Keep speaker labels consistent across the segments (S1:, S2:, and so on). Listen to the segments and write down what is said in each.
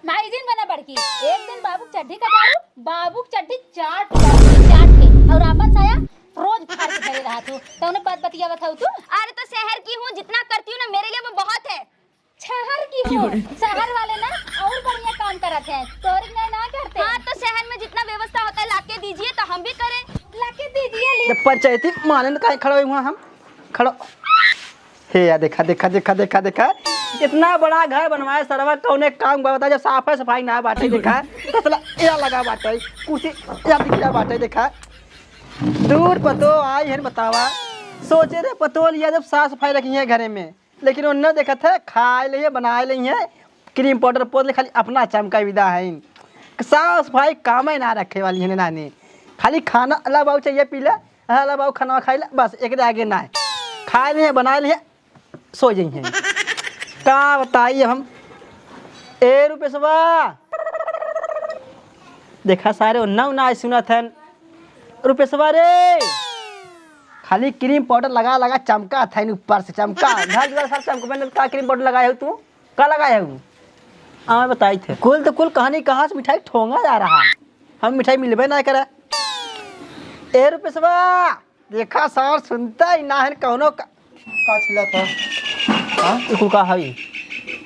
S1: माई दिन बना बड़की। एक दिन बाबू चड्ढी कटारू, बाबू चड्ढी चाट के और आपन साया रोज फाड़ के धरे रहा तू। तो उन्हें बात बतिया बताऊ तू।
S2: अरे तो शहर की हूँ, जितना करती हूँ ना मेरे लिए वो बहुत है।
S1: शहर की हो, शहर वाले ना और बढ़िया काम करते हैं, तोरी में ना करते।
S2: हाँ तो शहर में जितना व्यवस्था होता है लाके दीजिए तो हम भी करें।
S1: लाके दीजिए।
S3: पंचायती मानन का खड़ा हुआ हम खड़ो। हे यार देखा देखा देखा देखा देखा इतना बड़ा घर बनवाए सरवा कौने काम बता जब साफ है सफाई ना बाटे देखा तसला या लगा बाटे कुर्सी या दिखला बाटे देखा दूर पतो आई है बतावा सोचे रे पतो लिया जब साफ सफाई रखी है घरे में लेकिन उन्होंने देखा था खाए लिए बनाए ली है क्रीम पाउडर पोत खाली अपना चमका विदा है साफ सफाई काम ही ना रखे वाली है नानी खाली खाना अल्लाह बाबू चाहिए पीला अल्लाह बाबू खाना खाई ला बस एक आगे ना है खाए लिए बनाए लिए सो जाइए का बताइए हम ए रुपये सवा देखा सारे नौ ना सुना था रुपये सवा रे खाली क्रीम पाउडर लगा लगा चमका था ऊपर से चमका घर द्वार सब चमका मैंने का क्रीम पाउडर लगाया हूँ तू का लगाया हूँ हाँ बताई थे कुल तो कुल कहानी कहाँ से मिठाई ठोंगा जा रहा हम मिठाई मिलबे ना करा ए रुपये सवा देखा सार सुनता ही ना है कौनो का
S4: छिला था हां
S3: इकुल का हई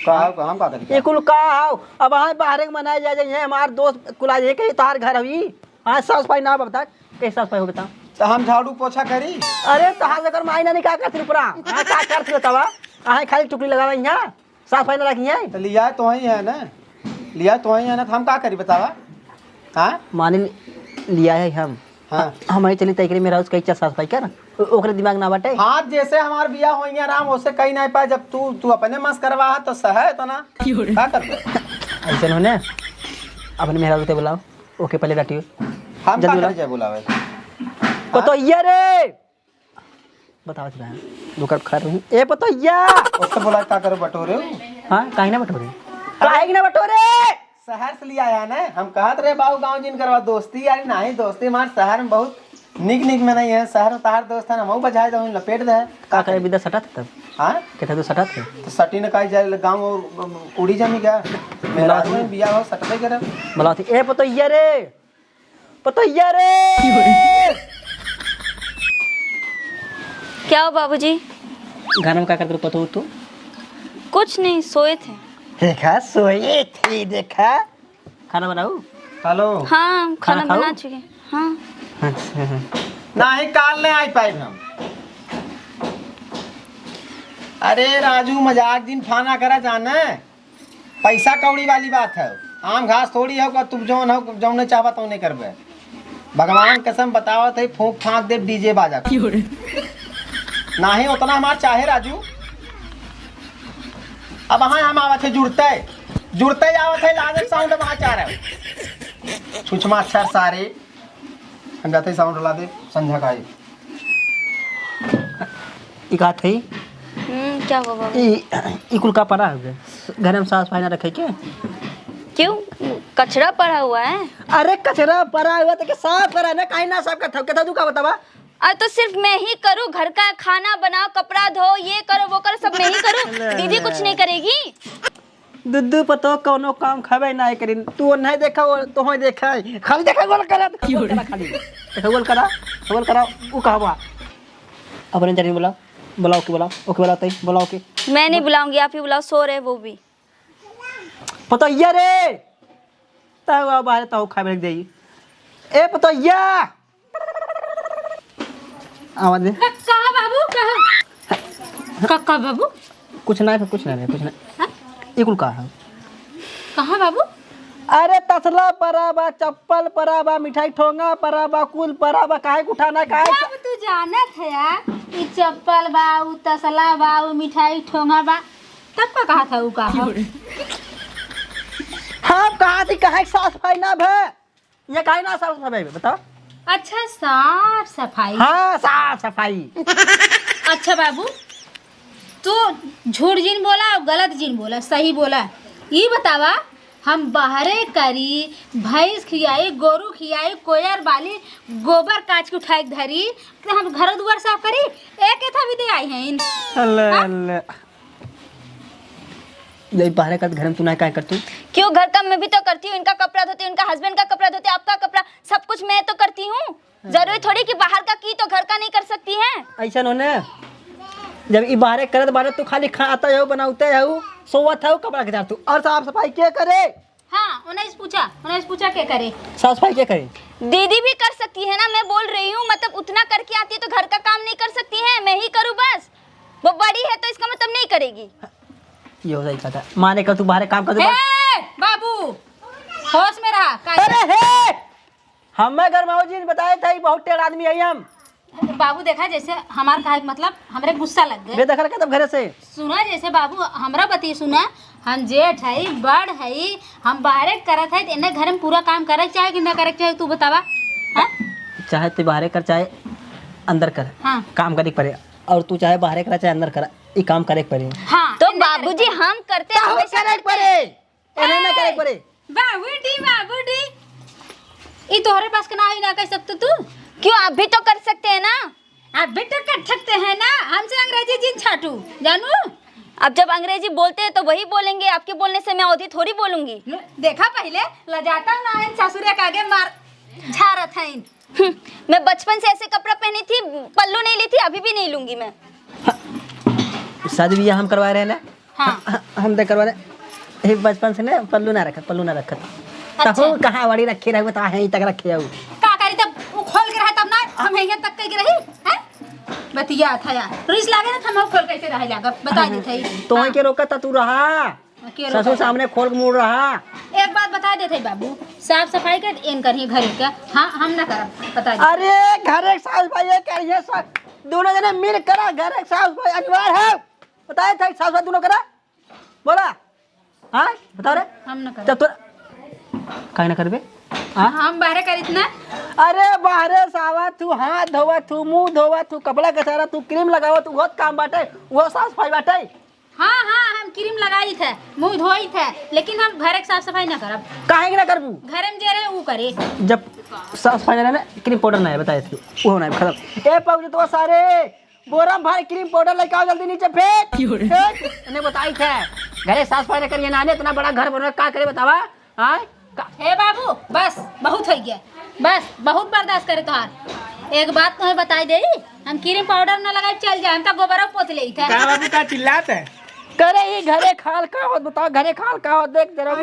S4: हम का करी
S3: इकुल का हाउ अब हां बाहर के मनाए जा जाए हमार दोस्त कुला ये के तार घर हई हां साफ सफाई ना बता कैसा साफ सफाई हो बता
S4: तो हम झाड़ू पोछा करी
S3: अरे तहां से कर मायना नहीं का करती ऊपरा हां का करती बतावा हां खाली टुकड़ी लगावा यहां साफ सफाई ना रखी है
S4: तो लिया तो ही है ना लिया तो ही है ना हम का करी बतावा हां
S3: मान लिया है हम
S4: हां
S3: हमारी चली तैकरी मेरा उसका इच्छा साफ सफाई कर ओकरे दिमाग ना बाटे
S4: हां जैसे हमार बियाह होइए आराम उससे कहीं नहीं पाए जब तू अपने मस करवा तो सह है तो ना का कर
S3: ऐसे होने अपने मेरा उते बुलाओ ओके पहले डाटियो
S4: हम का
S3: जल्दी
S4: कर जाए बुलावे
S3: पतोइया रे बताओ छी दुकान खा रही ए पतोइया
S4: उससे बोला का करो बटोरे
S3: हां काहे ना बटोरे काहे ना बटोरे
S4: शहर से लिया है ना हम कहत रहे बाबू गांव जिन करवा दोस्ती यार नहीं दोस्ती हमारे शहर में बहुत निक निक में नहीं है शहर में तार दोस्त है ना हम बजाए दो लपेट दे
S3: का करे विदा सटा तब
S4: हां
S3: कहता तो सटा थे
S4: तो सटी ने काई जाए गांव और कुड़ी जमी गया मेरा में बियाह हो सटबे करे
S3: बोला थी ए पतोइया रे
S2: क्या हो बाबूजी?
S3: घर में क्या करते पतो तू
S2: कुछ नहीं, सोए थे।
S3: देखा सोई थी देखा खाना बनाऊ
S4: हेलो
S2: हाँ खाना
S3: खाना
S2: बना
S3: खाओ?
S2: चुके। हाँ
S4: नहीं काल नहीं आई पाए हम अरे राजू मजाक दिन फाना करा जाना पैसा कौड़ी वाली बात है आम घास थोड़ी है तुम जौन हो जौन चाहबा तो नहीं करबे भगवान कसम बतावत है फूंक फांक दे डीजे बाजा नहीं उतना हमार चाहे राजू अब हाँ हम आवत है जुड़ते आवत है लाजर साउंड वहाँ चाह रहे छुछमा अक्षर सारे हम जाते साउंड ला दे संझा का
S3: इका थई
S2: क्या हुआ बाबू?
S3: ई कुल का पड़ा है घर में साफ सफाई ना रखे के
S2: क्यों? कचरा पड़ा हुआ है।
S3: अरे कचरा पड़ा हुआ तो के साफ करा ना काहे ना साफ करता के तू का बतावा
S2: अरे तो सिर्फ मैं ही करूँ? घर का खाना बनाओ, कपड़ा धो, ये करो वो करो, सब मैं ही करूँ? दीदी कुछ नहीं करेगी?
S3: दुद्दू पतो कोनो काम खबे ना करी तू नहीं देखा तो होय देखा खाली देखा गोल करा खाली देखा गोल करा उ कहवा अपने जरी बुलाओ के ओके बुलाते बुलाओ के
S2: मैं नहीं बुलाऊंगी, आप ही बुलाओ, सो रहे वो भी।
S3: पतोइया रे ताऊ बाहर ताऊ खाबे लग जाई ए पतोइया आवाज दे
S1: कहाँ बाबू कहाँ बाबू
S3: कुछ नहीं इकुल का है
S1: कहाँ बाबू?
S3: अरे तसला पराबा चप्पल पराबा मिठाई ठोंगा पराबा कुल पराबा काहे उठाना काहे
S1: अब तू जानत है यार ई चप्पल बा उ तसला बा उ मिठाई ठोंगा बा तब का कहा था उ का
S3: हाँ कहा थी काहे साफ सफाई ना भे ये काहे ना साफ सफाई बताओ
S1: अच्छा साफ सफाई।
S3: हाँ साफ सफाई
S1: अच्छा बाबू तू झूठ जिन बोला और गलत जिन बोला सही बोला ये बतावा हम बाहरे करी भैंस खियाई गोरू खियाई कोयर बाली गोबर काच के उठाए धरी तो हम घर दुआर साफ करी एक था भी दे आई हैं इन
S3: अल्लाह अल्लाह जब बाहर का घर में तू ना क्या करती?
S2: क्यों, घर का मैं भी तो करती हूँ। इनका कपड़ा धोती हूँ, इनका हस्बैंड का कपड़ा धोती हूँ, आपका कपड़ा, सब कुछ मैं तो करती हूँ। जरूरी थोड़ी कि बाहर का की तो घर का नहीं कर सकती है।
S3: ऐसा होने जब ई बाहर करत बाहर तू खाली खाता हो बनाते हो सोवत हो कपड़ा के तू और साफ सफाई क्या करे?
S1: हाँ उन्हें पूछा क्या करे?
S3: साफ सफाई क्या करे?
S2: दीदी भी कर सकती है ना, मैं बोल रही हूँ। मतलब उतना करके आती है तो घर का काम नहीं कर सकती है, मैं ही करूँ बस। वो बड़ी है तो इसका मतलब नहीं करेगी।
S3: ये हो सही कहता माने का तू बाहर काम कर दे।
S1: बाबू होश में रहा।
S3: अरे हे हमें घर माओ जी ने बताया था बहुत टेढ़ आदमी है हम।
S1: बाबू देखा जैसे हमार कहा मतलब हमरे गुस्सा लग गए
S3: बेदखल का तब घर से
S1: सुना। जैसे बाबू हमरा बती सुना, हम जेठ है बड़ है, हम बाहर करत है इन्हें घर में पूरा काम करे चाहे कि ना करे चाहे तू बतावा। हाँ?
S3: चाहे तू बाहर कर चाहे अंदर कर,
S1: हाँ।
S3: काम करे पड़े। और तू चाहे बाहर कर चाहे अंदर कर, ये काम करे पड़े।
S1: हाँ
S2: तो बाबूजी हम करते हैं, हमेशा करते हैं।
S3: ना करे पड़े।
S1: बाबूडी ये तोहरे पास के ना ही ना कह सकते तू।
S2: क्यों, आप भी तो कर सकते हैं ना।
S1: आप बेटा कर सकते हैं ना, हमसे अंग्रेजी जिन छाटू जानू।
S2: अब जब अंग्रेजी बोलते हैं तो वही बोलेंगे, आपके बोलने से मैं औधी थोड़ी बोलूंगी।
S1: देखा पहले लजाता ना है ससुरे के आगे मार झारत है।
S2: मैं बचपन से ऐसे कपड़ा पहनी थी, पल्लू नहीं ली थी, अभी भी नहीं लूंगी मैं।
S3: शादी ब्याह हम करवा रहे हैं ना।
S1: हाँ।
S3: हम तो करवा रहे बचपन से ना पल्लू ना रखत।
S1: अच्छा।
S3: तो कहाँ बड़ी रखी रहे बता है तक रखे हो
S1: का करी तब वो खोल के रहे तब ना हम यहाँ तक के रही हैं। बतिया था यार रिस लागे ना हम खोल कैसे रह जाकर बता देते
S3: तो वहीं के रोका था तू रहा ससुर सामने खोल मुड़ रहा।
S1: एक बात बता देते बाबू, साफ सफाई के इन करिए घर का। हाँ हम ना करब बता दे।
S3: अरे घर एक साफ सफाई करिए दोनों जने मिल करा घर एक साफ सफाई अनिवार्य है। बताए था साफ सफाई दोनों करा बोला। हाँ बताओ रे
S1: हम ना करब।
S3: जब तो काहे ना करबे? हाँ
S1: हम बाहर कर इतना।
S3: अरे बाहरे सावा तू हाथ धोवा तू मुंह धोवा तू कपड़ा कचारा तू क्रीम लगावा तू बहुत काम बाटे वो साफ सफाई बाटे।
S1: हाँ हम क्रीम लगाई थे मुंह धोई थे लेकिन हम घर के साफ सफाई ना करब।
S3: काहे ना करबू?
S1: घर में जे रहे वो करे।
S3: जब साफ सफाई ना क्रीम पाउडर ना है बताए थे वो ना खत्म। ए पाउडर तो सारे बोरा भाई क्रीम पाउडर लेके आओ जल्दी नीचे फेंक। इन्हें बताई थे घरे साफ सफाई ना करिए ना इतना बड़ा घर बना का करे बतावा। हाँ
S1: हे बाबू बस बहुत हो गया, बस बहुत बर्दाश्त करे तोहार। एक बात तुम्हें बताई दे, हम क्रीम पाउडर न लगाए चल जाए, हम तो गोबर पोत ले थे।
S4: का बाबू का चिल्लात है?
S3: करे ये घरे खाल का हो बताओ घरे खाल का हो देख जरा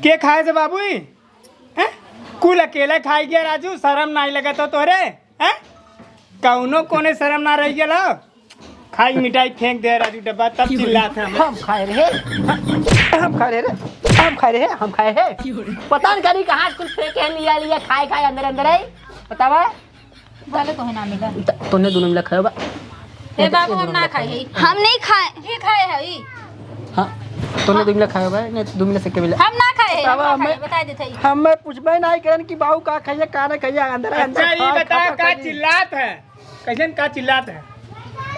S5: के खाए से बाबू हैं? कुल अकेले खाई गया राजू, शर्म नहीं लगा तो तोरे हैं? कौनो कोने शर्म ना रह गया लो खाई मिठाई फेंक दे राजू डब्बा तब चिल्लाते हैं।
S3: हम खाए रहे पता नहीं करी कहाँ कुछ फेंके लिया खाए अंदर है बतावा।
S1: भले तो है ना मिला।
S3: तूने दोनों मिला खाए बा?
S1: हे बाबू हम ना खाए है।
S2: हम नहीं खाए।
S1: ये खाए है ई।
S3: हाँ तूने दो मिला खाए बा नहीं दो मिला से के मिला?
S1: हम ना खाए है, हम ना
S3: हमें-
S1: खाए, बता देते ही।
S3: हमें पूछबे नहीं करन कि बाबू का खाइए का ना खाइए अंदर
S5: अच्छा ये बता का चिल्लात है कैसे का चिल्लात है?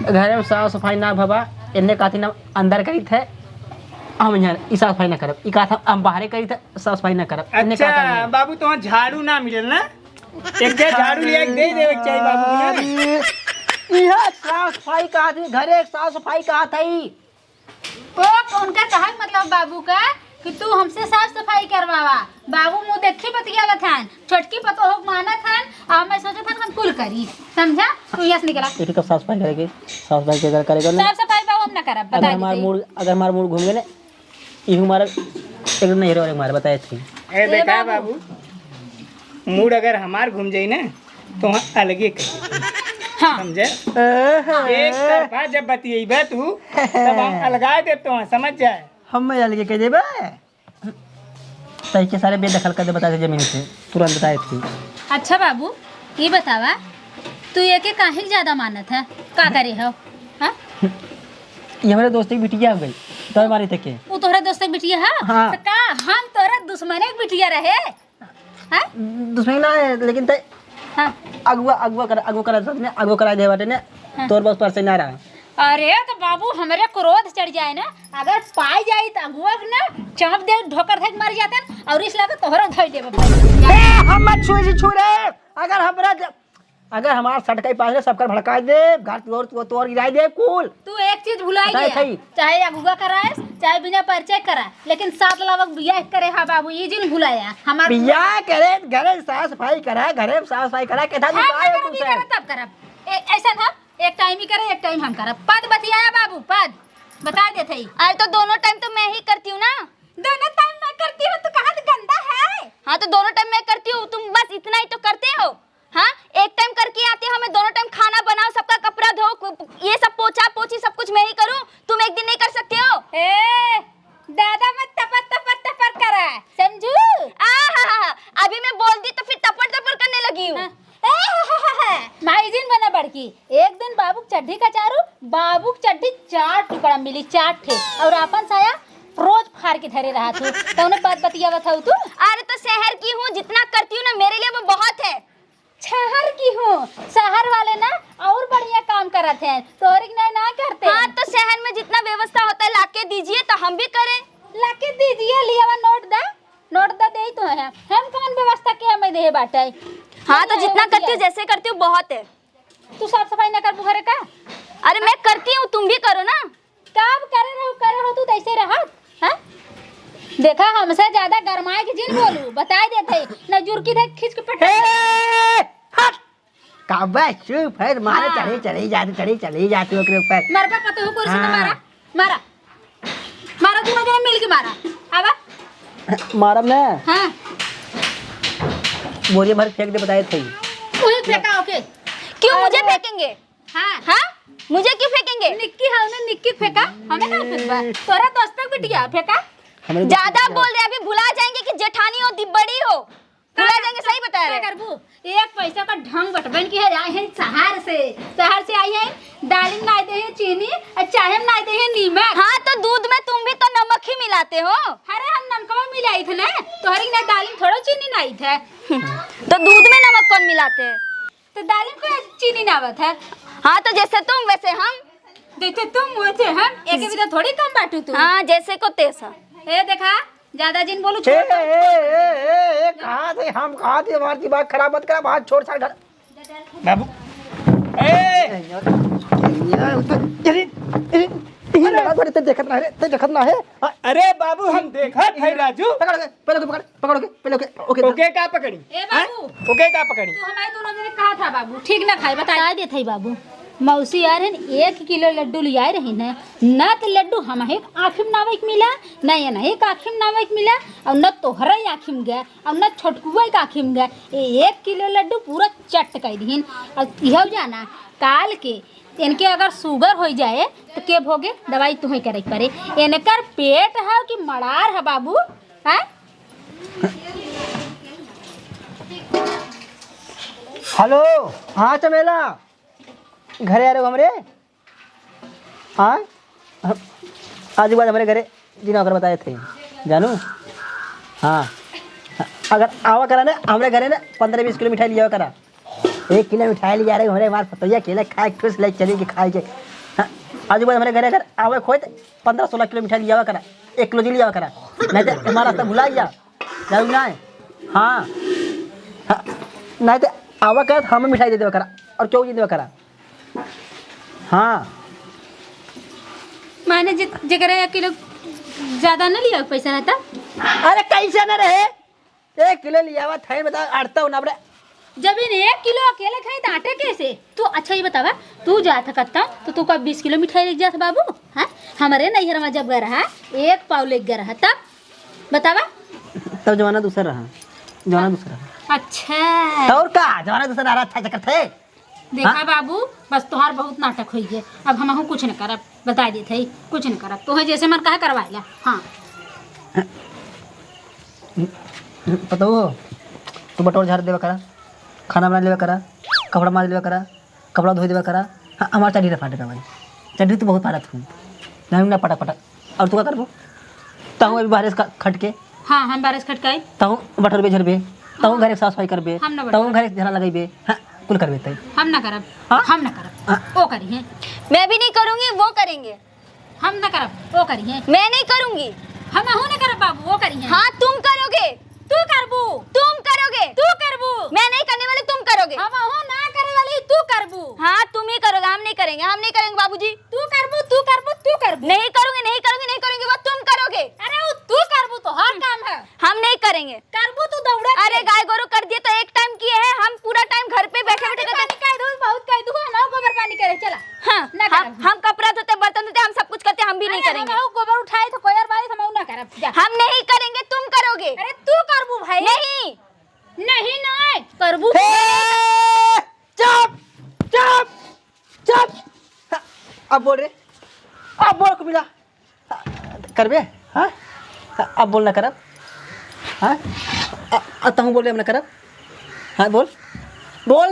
S3: घर में साफ सफाई ना भबा इन्ने काथी ना अंदर करी थे हम यहाँ ई साफ सफाई ना करब ई का हम बाहर करी थे साफ सफाई ना करब इन्ने का
S5: अच्छा बाबू तो झाड़ू ना मिले ना एक दे झाड़ू लिया एक दे देवे चाहिए बाबू को ना।
S3: यह साफ सफाई का थी घर एक साफ सफाई का थी।
S1: ओ उनका कहा मतलब बाबू का कि तू हमसे साफ सफाई करवावा। बाबू मुँह देखी बतिया थन छोटकी पतो हो माना थन और मैं सोचा था हम कुल करी समझा। तू यहाँ से निकला
S3: ये कब साफ सफाई करेगी? साफ सफाई के करेगा ना
S1: साफ सफाई बाबू हम ना करब
S3: अगर
S1: बता
S3: हमार
S1: देते ही।
S3: मूड घूम गए ना ये हमारा एक नहीं रो हमारे बताए थी।
S5: ए देखा बाबू मूड अगर हमार घूम जाई ना तो वहाँ अलगे कर
S1: हाँ
S5: समझे। एक तरफा जब बतियेबे तू तब हम अलगा दे तो समझ जाए।
S3: हम मैं अलगे कह देबे सही के सारे बेदखल कर दे बता दे जमीन से तुरंत बताए थी।
S1: अच्छा बाबू ये बतावा तू ये के काहे ज्यादा मानत है का करे हो? हाँ
S3: ये हमारे दोस्त की बिटिया हो गई तो हमारी थे के
S1: वो तोहरा दोस्त के बिटिया है
S3: हाँ।
S1: तो का हम तोहरा दुश्मने के बिटिया रहे हाँ?
S3: दुश्मनी ना है लेकिन ते
S1: हाँ।
S3: अगुआ करा दे बाटे ने तोर बस पर से ना रहा।
S1: अरे तो बाबू हमारे क्रोध चढ़ जाए ना अगर पाई जाए तो अगुआ ना चाप दे ढोकर थे मर जाते और इस लगे तोहरा धोई देबे।
S3: हम मत छू रे अगर हमारा सटकाई पास सबका भड़का दे घर तोड़ गिराई दे कुल।
S1: तू एक चीज भुलाई
S3: बताए
S1: गया,
S3: थई।
S1: चाहे अगुआ कराए चाहे बिना परिचय करा, लेकिन 7 लाख बियाह करे हा बाबू, ये जिन भुलाया हमार
S3: बियाह करे घरे साफ सफाई करा, घरे साफ सफाई करा के था
S1: हम
S3: निकाय
S1: अगर
S3: तू
S1: नहीं
S3: से
S1: करब तब करब। ऐसा ना एक टाइम ही करे एक टाइम हम करब। पद बतियाया बाबू, पद बता दे थई।
S2: अरे तो दोनों टाइम तो मैं ही करती हूँ ना।
S1: दोनों टाइम मैं करती हूँ तो कहाँ गंदा है?
S2: हाँ तो दोनों टाइम मैं करती हूँ, तुम बस इतना ही तो करते हो। हाँ एक टाइम करके आते हो, मैं दोनों टाइम खाना बनाओ, सबका कपड़ा धो, ये सब पोछा पोछी सब कुछ मैं ही करूँ, तुम एक दिन नहीं कर सकते हो।
S1: ए दादा मत टपर टपर टपर करा, समझू?
S2: अभी मैं बोल दी तो फिर टपर टपर करने लगी हूँ।
S1: माइजिन बना बड़की। एक दिन बाबू चड्ढी का चारू, बाबू चड्ढी 4 टुकड़ा मिली, 4 ठे, और अपन साया रोज फाड़ के धरे रहा तू, तो उन्हें बात बतिया था तू।
S2: अरे तो शहर की हूँ, जितना करती हूँ ना मेरे लिए वो बहुत है।
S1: शहर की हूँ, शहर वाले ना और बढ़िया काम करते हैं, तोरिक नहीं ना करते।
S2: हाँ तो शहर में जितना व्यवस्था होता है लाके दीजिए तो हम भी करें।
S1: लाके दीजिए, लिया नोट दा दे तो है, हम कौन व्यवस्था के हमें दे बाटे।
S2: हाँ तो जितना करती हूँ जैसे करती हूँ बहुत है।
S1: तू साफ सफाई न कर घर का?
S2: अरे मैं करती हूँ, तुम भी करो ना।
S1: काम करे रहो तू ऐसे रहा। हाँ देखा हमसे ज्यादा गरमाए के जिन बोलू, बता देते न जुर्की देख खींच के पट।
S3: हट काबा चुप है, मारे
S1: हाँ।
S3: चढ़ी जाती ओकरे ऊपर।
S1: मरबा कतहु कुर्सी तो
S3: हाँ।
S1: मारा दोनों जने मिल के मारा। आवा
S3: मारब ना,
S1: हां
S3: बोरिया भर फेंक दे बताए थे।
S1: वही फेंका ओके।
S2: क्यों मुझे फेंकेंगे?
S1: हां
S2: हाँ मुझे क्यों फेंकेंगे?
S1: निक्की हमने निक्की फेंका, हमें ना फेंकबा, तोरा दोस्त पे बिटिया फेंका।
S2: ज्यादा बोल रहे, अभी भुला जाएंगे कि जेठानी हो बड़ी हो, भुला जाएंगे। सही बता रहे
S1: क्या करबू? एक पैसा का ढंग बटबन की है, आए हैं शहर से आई है, दालिम ना दे है चीनी और चाहे ना दे है नीमक।
S2: हाँ तो दूध में तुम भी तो नमक ही मिलाते हो।
S1: अरे हम नमकवा मिलाई थे ना, तोहरी ना दालिम थोड़ा चीनी नहीं थे।
S2: तो दूध में नमक कौन मिलाते हैं?
S1: तो दालिम को चीनी ना आवत है।
S2: हाँ तो जैसे तुम वैसे हम।
S1: देखते तुम वैसे हम, एक भी तो थोड़ी कम बाटू तू।
S2: हाँ जैसे को तैसा।
S1: ए देखा ज्यादा जिन बोलू
S3: ए
S1: छोड़।
S3: कहाँ थे हम, कहाँ थे? हमारी दिमाग खराब मत करा, बाहर छोड़ छाड़ घर।
S5: बाबू ए
S3: देखत ना है।
S5: अरे बाबू हम देखत है राजू।
S3: पकड़ के ओके।
S5: ओके का पकड़ी?
S1: ए बाबू,
S5: ओके का पकड़ी?
S1: तू हमारे दोनों ने कहा था बाबू ठीक ना खाए, बता दे थे बाबू। मौसी यार 1 किलो लड्डू लियाए रही ना तो लड्डू हम एक आखिम नावक मिला, न ये ना एक आखिम नावक मिला, और न तोहरा आखिम गया और न छोटकुआ एक आखिम गया। 1 किलो लड्डू पूरा चट कर दीन। और यह जाना काल के इनके अगर शुगर हो जाए तो के भोगे दवाई तुम्हें करे पड़े। इनकर पेट है कि मड़ार है बाबू? है
S3: हेलो, हाँ चमेला, घरे आ रहे हो हमरे? हाँ आज के बाद हमारे घरे जिना होकर बताए थे जानू। हाँ अगर आवा करा ना हमारे घरे ना 15-20 किलो मिठाई लिया करा। 1 किलो मिठाई लिया रहे हमारे, हमारे पतैया केला खाए खुश ले चली के खाए के। हाँ आज के बाद हमारे घरे अगर आवे खोए 15-16 किलो मिठाई लिया करा, 1 किलो जी लिया करा, नहीं तो हमारा रास्ता भुला गया जानू ना। हाँ नहीं तो आवा कर हमें मिठाई दे देवा करा और चौक दे देवा करा। हाँ
S1: मैंने जगह 1 किलो ज्यादा न लिया पैसा रहता।
S3: अरे कैसे न रहे, 1 किलो लिया हुआ थाई बता अड़ता हूँ ना।
S1: जब इन 1 किलो अकेले खाई तो आटे कैसे? तू अच्छा ये बतावा, तू जाता करता तो तू का 20 किलो मिठाई लेके जाता बाबू? हाँ हमारे नैहर में जब गया रहा 1 पाव लेके गया रहा, तब बतावा।
S3: तब जमाना दूसरा रहा, जमाना दूसरा रहा।
S1: अच्छा
S3: और का जमाना दूसरा रहा, अच्छा चक्कर थे।
S1: देखा
S3: हाँ?
S1: बाबू बस तुहार बहुत नाटक हुई है, अब हम कुछ न करब, बता दे थे कुछ न करब, तो जैसे मन कहा करवाइला। हाँ
S3: पता हो तू बटोर झाड़ देवा करा, खाना बना लेवा करा, कपड़ा मार लेवा करा, कपड़ा धो देवा करा। हाँ हमारा चढ़ी रहा फाटे का भाई, चढ़ी तो बहुत फाटत हूँ ना पटक। और तू क्या करबो? ताहू अभी बारिश खट के।
S1: हाँ हम बारिश खटकाई,
S3: ताहू बटोर बे झरबे, ताहू घरे साफ सफाई करबे,
S1: हम ना बटोर।
S3: ताहू घरे झाड़ा लगेबे। हाँ कुल करबे तई।
S1: हम न करब।
S3: हाँ?
S1: हम न करब, वो करी है।
S2: मैं भी नहीं करूँगी, वो करेंगे।
S1: हम न करब, वो करी है।
S2: मैं नहीं करूँगी।
S1: हम न करब बाबू, वो करी है।
S2: हाँ तुम करोगे,
S1: तू करबू,
S2: तुम करोगे,
S1: तू करबू,
S2: मैं नहीं करने वाली, तुम करोगे।
S1: हम ना करे वाली तू करबू।
S2: हाँ तुम ही करोगे, हम नहीं करेंगे बाबूजी।
S1: तू करबू।
S2: नहीं करूंगी वो तुम करोगे।
S1: अरे वो तू करबू तो हर काम है।
S2: हम नहीं करेंगे।
S1: करबू तू दौड़ा।
S2: अरे गाय गोरू कर दिए तो एक टाइम किए हैं, हम पूरा टाइम घर पे बैठे बैठे
S1: पानी कह दो, बहुत कह दू ना गोबर पानी करे चला।
S2: हाँ
S1: ना करब।
S2: हम कपड़ा धोते, बर्तन धोते, हम सब कुछ करते, हम भी नहीं करेंगे।
S1: हम गोबर उठाए तो कोयर बारी हम ना करब जा।
S2: हम नहीं करेंगे, तुम करोगे।
S1: अरे तू करबू भाई।
S2: नहीं
S1: नहीं करबू।
S3: चुप चुप चुप। अब बोल रे, अब बोल को मिला करबे। हाँ अब बोल ना करब। हाँ तहूँ बोल रहे हम ना करब। हाँ बोल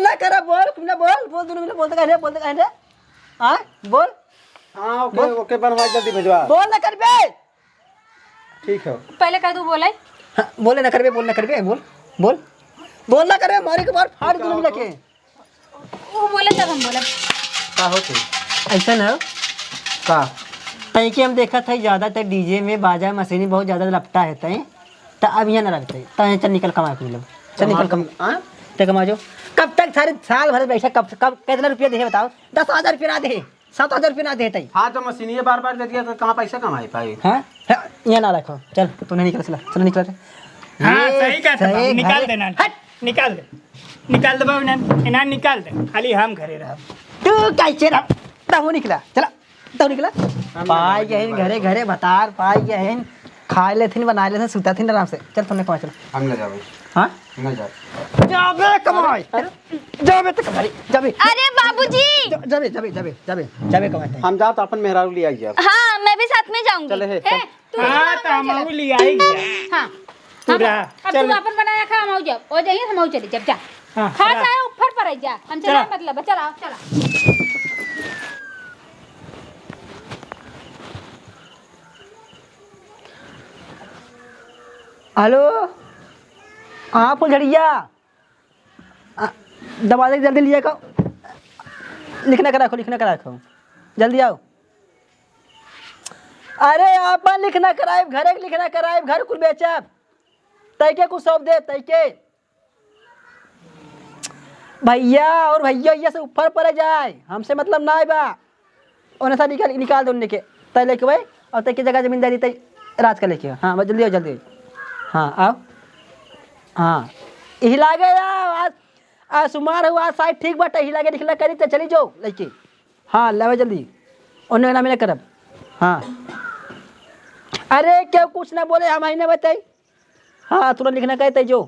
S3: ना करब, बोल कुमिला बोल दोनों मिला बोलते कह रहे। हाँ बोल।
S4: हाँ ओके ओके बनवा जल्दी भिजवा।
S3: बोल ना करबे।
S4: ठीक है।
S1: पहले कह दू बोले।
S3: हाँ बोल ना करबे बोल ना करबे मारे के बाद फाड़ दोनों मिला के।
S1: वो बोले तब हम बोले।
S4: का होते
S3: ऐसा ना
S4: का
S3: तई के हम देखा था ज़्यादातर डीजे में बाजा मशीनी बहुत ज़्यादा लपटा है तई, तो अब यहाँ ना रखते तय चल निकल कमा के मतलब चल निकल कमा जाओ। कब तक सारे साल भर बैठा, कब कितना रुपया दे बताओ? 10,000 रुपया ना दे, 7,000 रुपया ना दे तई।
S4: हाँ तो मशीनिए बार बार दे दिया तो कहाँ पैसा कमाई पाई।
S3: हाँ यहाँ ना रखो, चल तू नहीं चलो निकल।
S5: हाँ सही कहता बाबू, निकाल देना। निकाल दे बाबू, इना निकाल दे, खाली हम घरे रह।
S3: तू कैसे रह तहु निकला चला तहु निकला पाई गए घरे घरे बतार पाई गए खा लेथिन बना लेथिन सुता थिन आराम से। चल तुमने कमा चलो
S4: हम न जावे।
S3: हाँ
S4: न जा
S3: जाबे कमाई जाबे तो कमाई जाबे।
S2: अरे बाबूजी।
S3: जाबे कमाई।
S4: हम जाओ तो अपन मेहरारू ले आई जाओ।
S2: हाँ मैं भी साथ में जाऊंगी।
S4: चले है
S5: हाँ तो हम ले आएंगे।
S1: हाँ
S5: पूरा
S1: अब
S5: चल।
S1: तू अपन बनाया खा हम जाओ और जाइए हम चले जब जा
S5: हाँ,
S1: खा
S5: रा-
S1: चाहे ऊपर पर आई जा हम चला मतलब चला।
S3: हेलो हाँ फुलझड़िया दबा दे जल्दी लिया को लिखना करा रखो जल्दी आओ। अरे आप लिखना कराए घर लिखना कराए घर कुल बेचब तैके कुछ सौंप दे तैके भैया और भैया से ऊपर पर जाए हमसे मतलब ना बा उन्हें सा निकाल दो उन्हें के तय लेके भाई और तय की जगह जमींदारी तय राज कर लेके। हाँ बस जल्दी आओ। हाँ आओ। हाँ यही लागे आज सुमार हुआ साइड ठीक बाटे यही लागे निकला करी तो चली जाओ लेके। हाँ लावे जल्दी उन्हें ना मिले करब। हाँ अरे क्यों कुछ ना बोले हम ही ना बताई। हाँ तुरंत लिखना कहते जो